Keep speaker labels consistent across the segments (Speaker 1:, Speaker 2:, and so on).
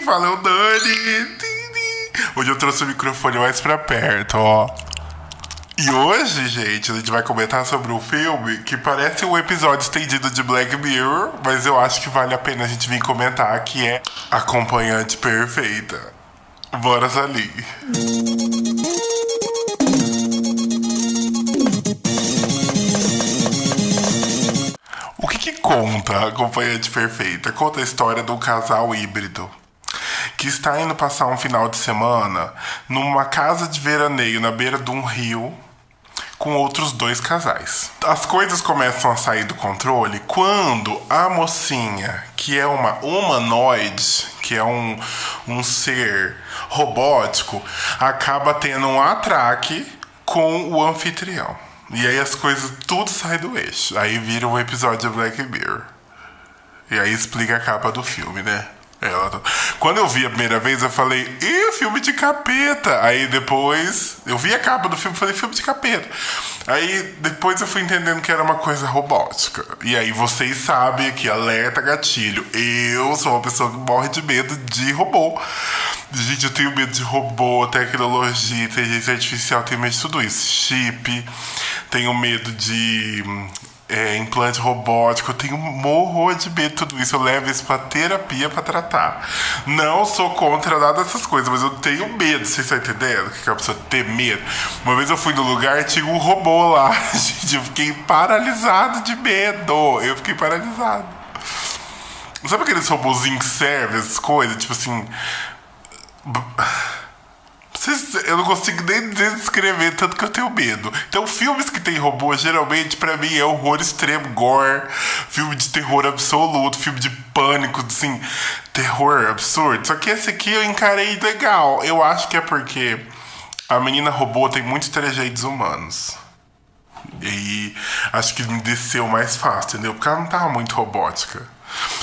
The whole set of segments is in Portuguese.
Speaker 1: fala é o Dani. Hoje eu trouxe o microfone mais pra perto, ó. E hoje, gente, a gente vai comentar sobre um filme que parece um episódio estendido de Black Mirror, mas eu acho que vale a pena a gente vir comentar, que é Acompanhante Perfeita. Bora, Salim. O que conta a Acompanhante Perfeita? Conta a história de um casal híbrido que está indo passar um final de semana numa casa de veraneio na beira de um rio com outros dois casais. As coisas começam a sair do controle quando a mocinha, que é uma humanoide, que é um ser robótico, acaba tendo um atraque com o anfitrião. E aí as coisas tudo sai do eixo. Aí vira um episódio de Black Mirror. E aí explica a capa do filme, né? Quando eu vi a primeira vez, eu falei, filme de capeta. Aí depois, eu vi a capa do filme e falei, filme de capeta. Aí depois eu fui entendendo que era uma coisa robótica. E aí vocês sabem que alerta gatilho. Eu sou uma pessoa que morre de medo de robô. Gente, eu tenho medo de robô, tecnologia, inteligência artificial, tenho medo de tudo isso. Chip, tenho medo de implante robótico, eu tenho morro de medo de tudo isso. Eu levo isso pra terapia pra tratar. Não sou contra nada dessas coisas, mas eu tenho medo. Vocês estão entendendo? Que a pessoa ter medo. Uma vez eu fui no lugar e tinha um robô lá. Gente, eu fiquei paralisado de medo. Eu fiquei paralisado. Sabe aqueles robôzinhos que servem essas coisas? Tipo assim. Eu não consigo nem descrever, tanto que eu tenho medo. Então, filmes que tem robô, geralmente, pra mim, é horror extremo, gore, filme de terror absoluto, filme de pânico, assim, terror absurdo. Só que esse aqui eu encarei legal. Eu acho que é porque a menina robô tem muitos trejeitos humanos. E acho que me desceu mais fácil, entendeu? Porque ela não tava muito robótica.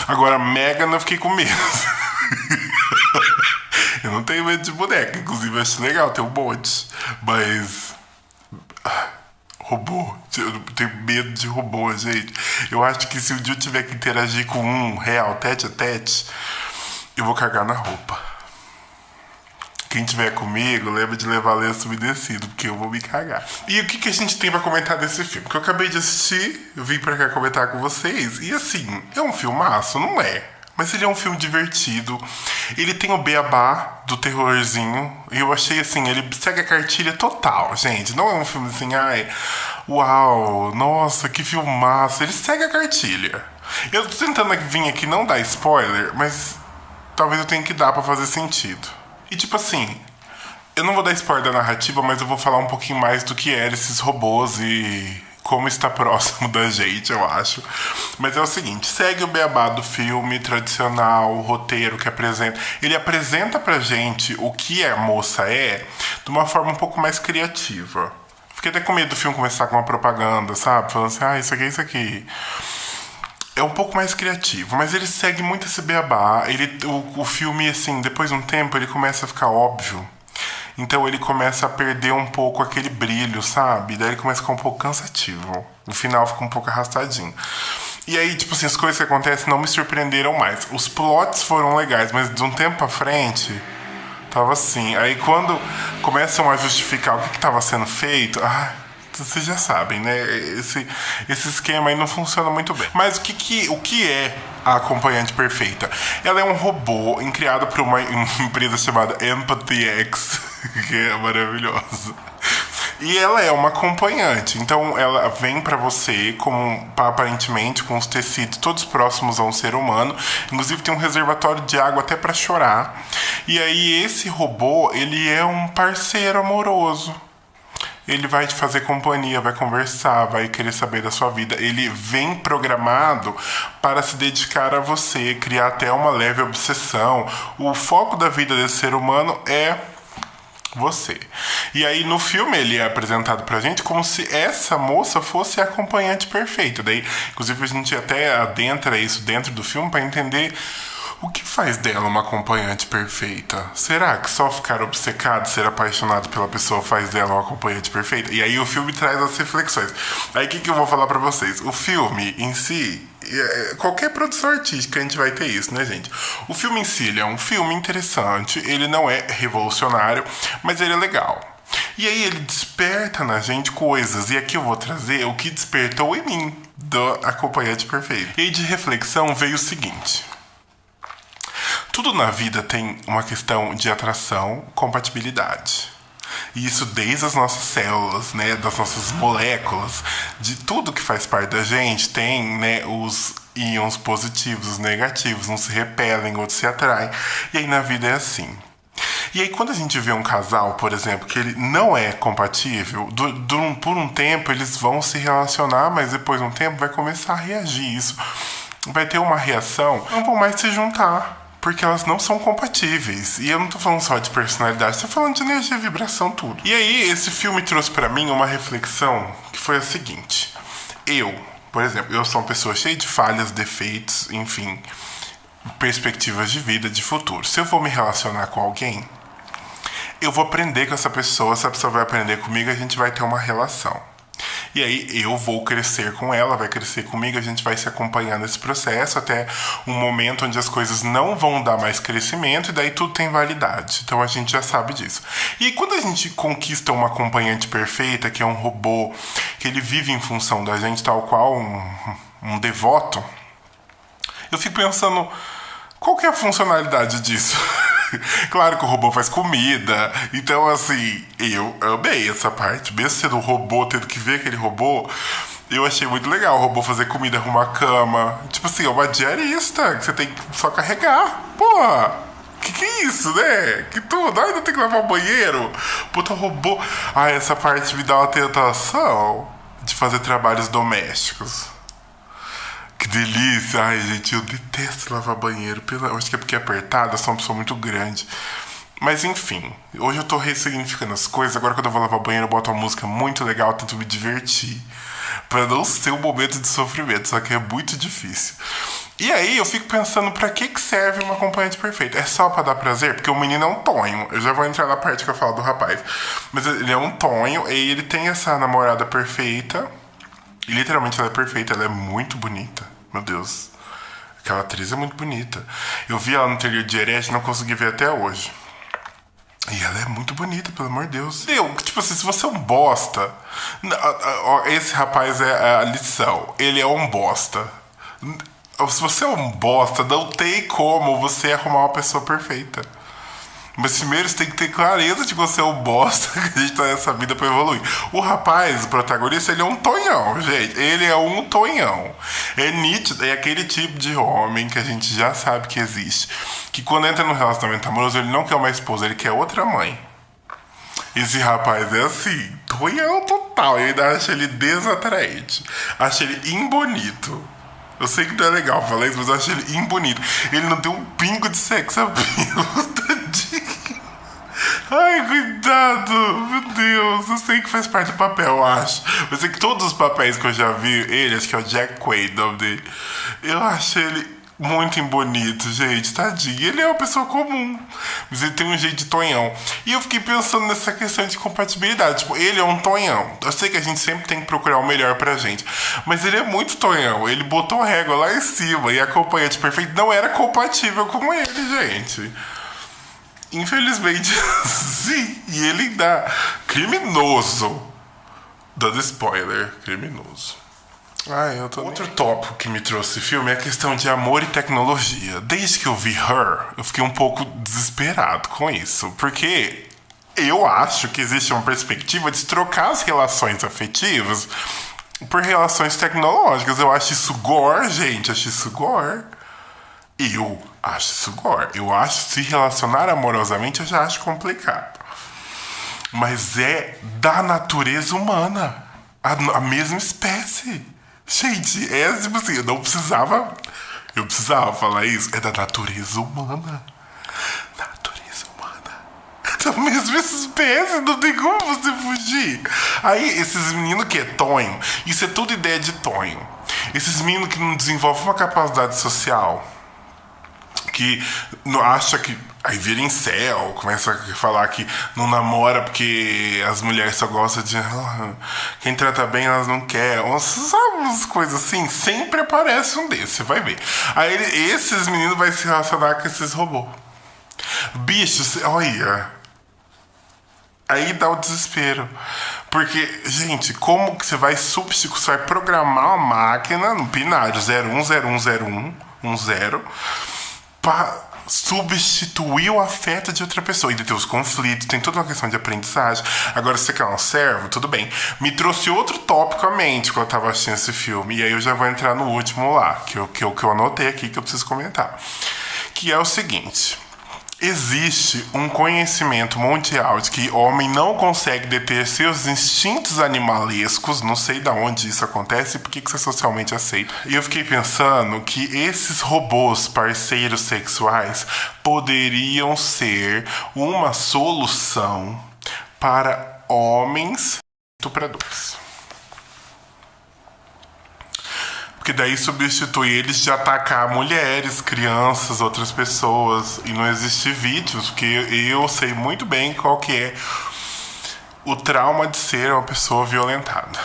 Speaker 1: Agora, Megan, eu fiquei com medo. Eu não tenho medo de boneca, inclusive eu acho legal ter um monte. Mas. Robô. Eu tenho medo de robô, gente. Eu acho que se um dia eu tiver que interagir com um real, tete a tete, eu vou cagar na roupa. Quem tiver comigo, lembra de levar lenço umedecido, porque eu vou me cagar. E o que a gente tem pra comentar desse filme? Que eu acabei de assistir, eu vim pra cá comentar com vocês. E assim, é um filmaço, não é? Mas ele é um filme divertido. Ele tem o beabá do terrorzinho. E eu achei assim, ele segue a cartilha total, gente. Não é um filme assim, ai, uau, nossa, que filmaço. Ele segue a cartilha. Eu tô tentando vir aqui não dar spoiler, mas talvez eu tenha que dar pra fazer sentido. E tipo assim, eu não vou dar spoiler da narrativa, mas eu vou falar um pouquinho mais do que eram esses robôs e como está próximo da gente, eu acho. Mas é o seguinte, segue o beabá do filme tradicional, o roteiro que apresenta. Ele apresenta pra gente o que a moça é de uma forma um pouco mais criativa. Fiquei até com medo do filme começar com uma propaganda, sabe? Falando assim, isso aqui, isso aqui. É um pouco mais criativo, mas ele segue muito esse beabá. O filme, assim, depois de um tempo, ele começa a ficar óbvio. Então ele começa a perder um pouco aquele brilho, sabe? Daí ele começa a ficar um pouco cansativo. O final fica um pouco arrastadinho. E aí, tipo assim, as coisas que acontecem não me surpreenderam mais. Os plots foram legais, mas de um tempo pra frente, tava assim. Aí quando começam a justificar o que tava sendo feito, vocês já sabem, né? Esse esquema aí não funciona muito bem. Mas o que é a Acompanhante Perfeita? Ela é um robô criado por uma empresa chamada Empathy X, que é maravilhosa. E ela é uma acompanhante. Então ela vem pra você aparentemente com os tecidos todos próximos a um ser humano. Inclusive tem um reservatório de água até pra chorar. E aí esse robô, ele é um parceiro amoroso. Ele vai te fazer companhia, vai conversar, vai querer saber da sua vida. Ele vem programado para se dedicar a você, criar até uma leve obsessão. O foco da vida desse ser humano é você. E aí no filme ele é apresentado pra gente como se essa moça fosse a acompanhante perfeita. Daí, inclusive, a gente até adentra isso dentro do filme para entender O que faz dela uma acompanhante perfeita? Será que só ficar obcecado, ser apaixonado pela pessoa faz dela uma acompanhante perfeita? E aí o filme traz as reflexões. Aí o que eu vou falar pra vocês? O filme em si, qualquer produção artística a gente vai ter isso, né, gente? O filme em si, ele é um filme interessante, ele não é revolucionário, mas ele é legal. E aí ele desperta na gente coisas, e aqui eu vou trazer o que despertou em mim do acompanhante perfeito. E aí de reflexão veio o seguinte: tudo na vida tem uma questão de atração, compatibilidade. E isso desde as nossas células, né, das nossas moléculas, de tudo que faz parte da gente, tem, né, os íons positivos, os negativos, uns se repelem, outros se atraem. E aí na vida é assim. E aí quando a gente vê um casal, por exemplo, que ele não é compatível, por um tempo eles vão se relacionar, mas depois de um tempo vai começar a reagir isso. Vai ter uma reação, não vão mais se juntar, porque elas não são compatíveis. E eu não tô falando só de personalidade, tô falando de energia, vibração, tudo. E aí esse filme trouxe pra mim uma reflexão que foi a seguinte: por exemplo, eu sou uma pessoa cheia de falhas, defeitos, enfim, perspectivas de vida, de futuro. Se eu vou me relacionar com alguém, eu vou aprender com essa pessoa vai aprender comigo, a gente vai ter uma relação. E aí eu vou crescer com ela, vai crescer comigo, a gente vai se acompanhar nesse processo até um momento onde as coisas não vão dar mais crescimento e daí tudo tem validade. Então a gente já sabe disso. E quando a gente conquista uma acompanhante perfeita, que é um robô, que ele vive em função da gente, tal qual um devoto, eu fico pensando, qual que é a funcionalidade disso? Claro que o robô faz comida, então assim, eu amei essa parte. Mesmo sendo um robô, tendo que ver aquele robô, eu achei muito legal o robô fazer comida, arrumar cama. Tipo assim, é uma diarista que você tem que só carregar. Porra, que é isso, né? Que tudo, ainda tem que lavar o banheiro. Puta robô. Ah, essa parte me dá uma tentação de fazer trabalhos domésticos. Que delícia. Ai, gente, eu detesto lavar banheiro. Eu acho que é porque é apertado, eu sou uma pessoa muito grande. Mas enfim, hoje eu tô ressignificando as coisas. Agora quando eu vou lavar banheiro eu boto uma música muito legal, tento me divertir, pra não ser um momento de sofrimento, só que é muito difícil. E aí eu fico pensando, pra que serve uma acompanhante perfeita? É só pra dar prazer? Porque o menino é um tonho. Eu já vou entrar na parte que eu falo do rapaz. Mas ele é um tonho e ele tem essa namorada perfeita. E literalmente ela é perfeita, ela é muito bonita. Meu Deus, aquela atriz é muito bonita. Eu vi ela no Trilho de Herege e não consegui ver até hoje. E ela é muito bonita, pelo amor de Deus. Tipo assim, se você é um bosta, esse rapaz é a lição. Ele é um bosta. Se você é um bosta, não tem como você arrumar uma pessoa perfeita. Mas primeiro você tem que ter clareza de que você é um bosta, que a gente tá nessa vida pra evoluir. O rapaz, o protagonista, ele é um tonhão, gente. Ele é um tonhão. É nítido, é aquele tipo de homem que a gente já sabe que existe. Que quando entra num relacionamento amoroso, ele não quer uma esposa, ele quer outra mãe. Esse rapaz é assim, tonhão total. Eu ainda acho ele desatraente. Acho ele imbonito. Eu sei que não é legal falar isso, mas eu acho ele imbonito. Ele não tem um pingo de sex appeal. Ai, cuidado, meu Deus. Eu sei que faz parte do papel, eu acho. Eu sei que todos os papéis que eu já vi, ele, acho que é o Jack Quaid, o nome dele, eu acho ele muito bonito, gente, tadinho. Ele é uma pessoa comum, mas ele tem um jeito de tonhão. E eu fiquei pensando nessa questão de compatibilidade. Tipo, ele é um tonhão. Eu sei que a gente sempre tem que procurar o melhor pra gente, mas ele é muito tonhão. Ele botou a régua lá em cima e a acompanhante perfeita não era compatível com ele, gente. Infelizmente, sim. E ele ainda criminoso. Dando spoiler, criminoso. Outro tópico que me trouxe esse filme é a questão de amor e tecnologia. Desde que eu vi Her, eu fiquei um pouco desesperado com isso. Porque eu acho que existe uma perspectiva de trocar as relações afetivas por relações tecnológicas. Eu acho isso gore, gente. Acho isso gore. Eu acho isso gore. Eu acho que se relacionar amorosamente eu já acho complicado. Mas é da natureza humana. A mesma espécie. Gente, é tipo assim, eu precisava falar isso. É da natureza humana. Natureza humana. É da mesma espécie, não tem como você fugir. Aí, esses meninos que é tonho, isso é tudo ideia de tonho. Esses meninos que não desenvolvem uma capacidade social que acha que... Aí vira incel, começa a falar que não namora porque as mulheres só gostam de... quem trata bem, elas não querem. Sabe umas coisas assim? Sempre aparece um desses, você vai ver. Aí esses meninos vão se relacionar com esses robôs. Bicho, olha... Aí dá o desespero. Porque, gente, como que você vai substituir? Você vai programar uma máquina no binário 01010110 para substituir o afeto de outra pessoa. E tem os conflitos, tem toda uma questão de aprendizagem. Agora, se você quer um servo, tudo bem. Me trouxe outro tópico à mente quando eu tava assistindo esse filme. E aí eu já vou entrar no último lá, que eu anotei aqui, que eu preciso comentar. Que é o seguinte... Existe um conhecimento mundial de que o homem não consegue deter seus instintos animalescos. Não sei de onde isso acontece e por que isso é socialmente aceito. E eu fiquei pensando que esses robôs parceiros sexuais poderiam ser uma solução para homens estupradores. Porque daí substitui eles de atacar mulheres, crianças, outras pessoas. E não existe vídeos, porque eu sei muito bem qual que é o trauma de ser uma pessoa violentada.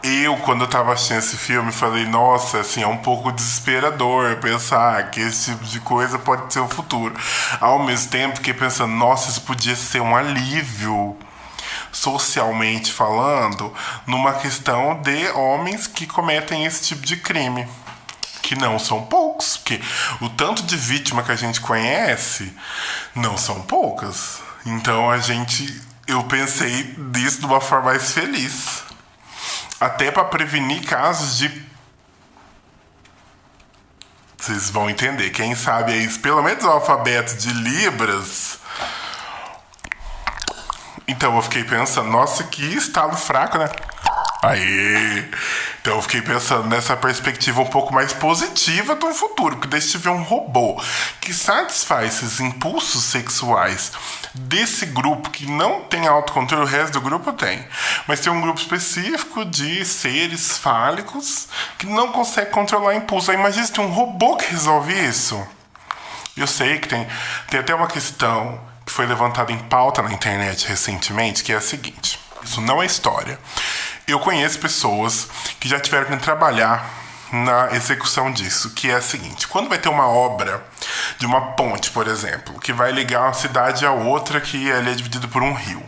Speaker 1: Eu, quando eu tava assistindo esse filme, falei, nossa, assim, é um pouco desesperador pensar que esse tipo de coisa pode ser o futuro. Ao mesmo tempo, fiquei pensando, nossa, isso podia ser um alívio, socialmente falando, numa questão de homens que cometem esse tipo de crime. Que não são poucos, porque o tanto de vítima que a gente conhece não são poucas. Então eu pensei nisso de uma forma mais feliz. Até para prevenir casos de... Vocês vão entender. Quem sabe aí, pelo menos o alfabeto de Libras... Então eu fiquei pensando, nossa, que estado fraco, né? Aí, então eu fiquei pensando nessa perspectiva um pouco mais positiva do futuro, porque daí se tiver um robô que satisfaz esses impulsos sexuais desse grupo que não tem autocontrole, o resto do grupo tem, mas tem um grupo específico de seres fálicos que não consegue controlar impulso. Aí imagina se tem um robô que resolve isso. Eu sei que tem até uma questão que foi levantada em pauta na internet recentemente, que é a seguinte: isso não é história. Eu conheço pessoas que já tiveram que trabalhar na execução disso, que é a seguinte: quando vai ter uma obra de uma ponte, por exemplo, que vai ligar uma cidade a outra, que ali é dividido por um rio,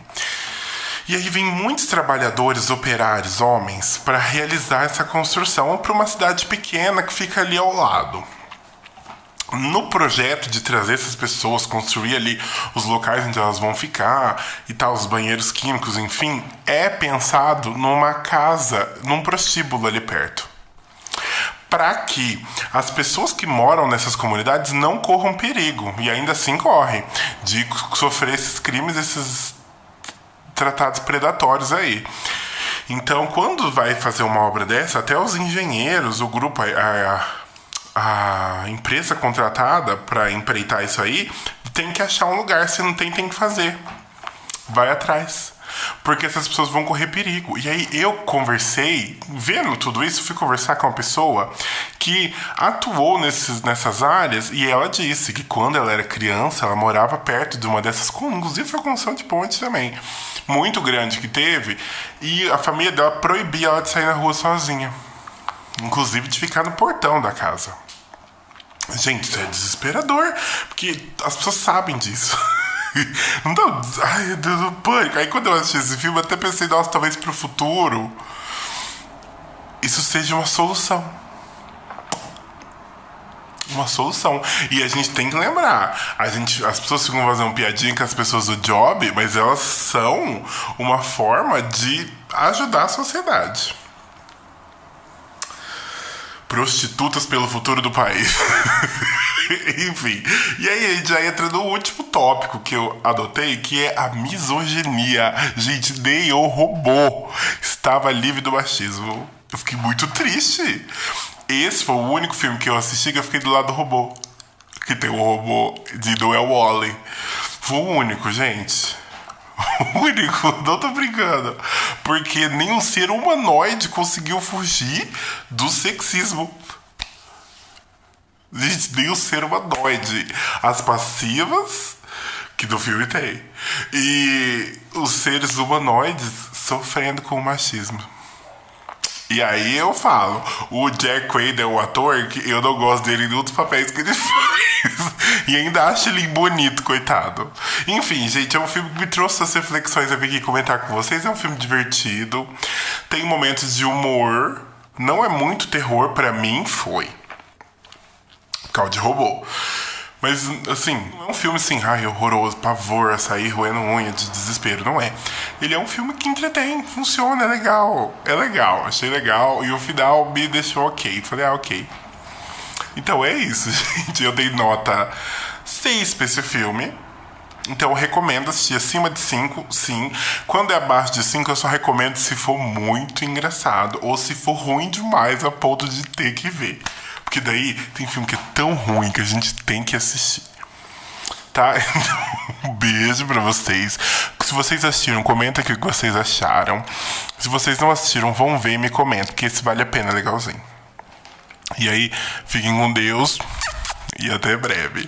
Speaker 1: e aí vem muitos trabalhadores, operários, homens, para realizar essa construção para uma cidade pequena que fica ali ao lado. No projeto de trazer essas pessoas, construir ali os locais onde elas vão ficar e tal, os banheiros químicos, enfim, é pensado numa casa, num prostíbulo ali perto, para que as pessoas que moram nessas comunidades não corram perigo, e ainda assim correm, de sofrer esses crimes, esses tratados predatórios aí. Então, quando vai fazer uma obra dessa, até os engenheiros, o grupo, a empresa contratada para empreitar isso aí tem que achar um lugar. Se não tem, tem que fazer. Vai atrás. Porque essas pessoas vão correr perigo. E aí eu conversei, vendo tudo isso, fui conversar com uma pessoa que atuou nessas áreas, e ela disse que quando ela era criança, ela morava perto de uma dessas, inclusive foi construção de ponte também, muito grande que teve, e a família dela proibia ela de sair na rua sozinha. Inclusive de ficar no portão da casa. Gente, isso é desesperador, porque as pessoas sabem disso. Não dá... Ai, meu Deus, eu pânico. Aí quando eu assisti esse filme, eu até pensei, nossa, talvez pro futuro isso seja uma solução. Uma solução. E a gente tem que lembrar, as pessoas ficam fazendo piadinha com as pessoas do job, mas elas são uma forma de ajudar a sociedade. Prostitutas pelo futuro do país. Enfim. E aí a gente já entra no último tópico que eu adotei, que é a misoginia. Gente, nem o robô estava livre do machismo. Eu fiquei muito triste. Esse foi o único filme que eu assisti que eu fiquei do lado do robô. Que tem o robô de Noel Wally. Foi o único, gente. O único, não tô brincando. Porque nenhum ser humanoide conseguiu fugir do sexismo. Gente, nem o ser humanoide. As passivas, que do filme tem, e os seres humanoides sofrendo com o machismo. E aí eu falo, o Jack Quaid é o ator que eu não gosto dele em nenhum dos papéis que ele faz. E ainda acho ele bonito, coitado. Enfim, gente, é um filme que me trouxe essas reflexões. Eu vim aqui comentar com vocês. É um filme divertido. Tem momentos de humor. Não é muito terror, pra mim foi. Por causa de robô. Mas, assim, não é um filme assim, ai, horroroso, pavor, sair roendo unha de desespero. Não é. Ele é um filme que entretém, funciona, é legal. É legal, achei legal. E o final me deixou ok. Falei, ok. Então é isso, gente. Eu dei nota 6 pra esse filme. Então eu recomendo assistir acima de 5, sim. Quando é abaixo de 5, eu só recomendo se for muito engraçado. Ou se for ruim demais a ponto de ter que ver. Porque daí tem filme que é tão ruim que a gente tem que assistir. Tá? Então, um beijo pra vocês. Se vocês assistiram, comenta aqui o que vocês acharam. Se vocês não assistiram, vão ver e me comentem, porque esse vale a pena, legalzinho. E aí, fiquem com Deus e até breve.